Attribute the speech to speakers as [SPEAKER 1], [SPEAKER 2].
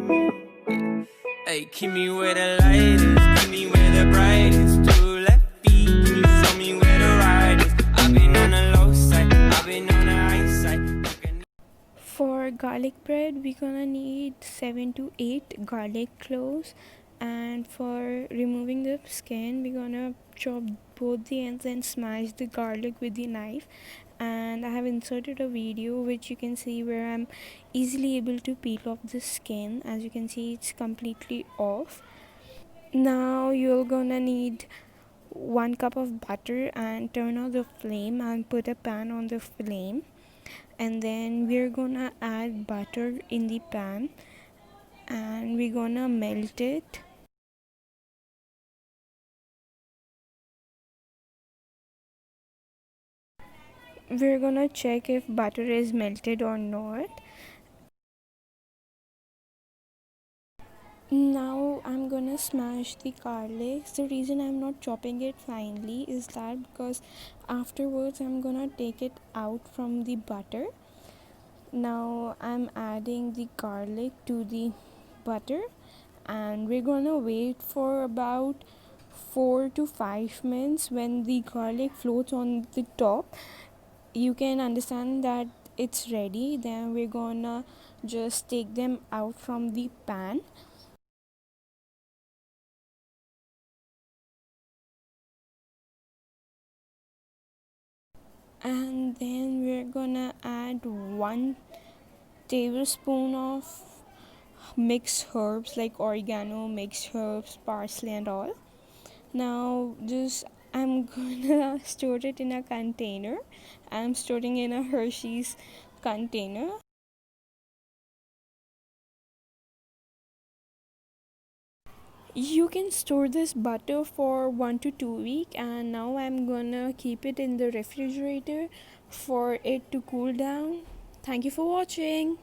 [SPEAKER 1] Hey, keep me where the light is, keep me where the bright is. Two left feet, can you show me where the right is? I've been on the low side, I've been on the high side.
[SPEAKER 2] For garlic bread, we're gonna need 7 to 8 garlic cloves, and for removing the skin, we're gonna chop both the ends and smash the garlic with the knife. And I have inserted a video which you can see where I'm easily able to peel off the skin. As you can see, it's completely off. Now you're gonna need 1 cup of butter, and turn on the flame and put a pan on the flame, and then we're gonna add butter in the pan and we're gonna melt it. We're gonna check if butter is melted or not. Now I'm gonna smash the garlic. The reason I'm not chopping it finely is that because afterwards I'm gonna take it out from the butter. Now I'm adding the garlic to the butter, and we're gonna wait for about 4 to 5 minutes. When the garlic floats on the top, you can understand that it's ready. Then we're gonna just take them out from the pan. And then we're gonna add 1 tablespoon of mixed herbs like oregano, mixed herbs, parsley, and all. Now just I'm gonna store it in a container. I'm storing in a Hershey's container. You can store this butter for 1 to 2 weeks, and now I'm gonna keep it in the refrigerator for it to cool down. Thank you for watching.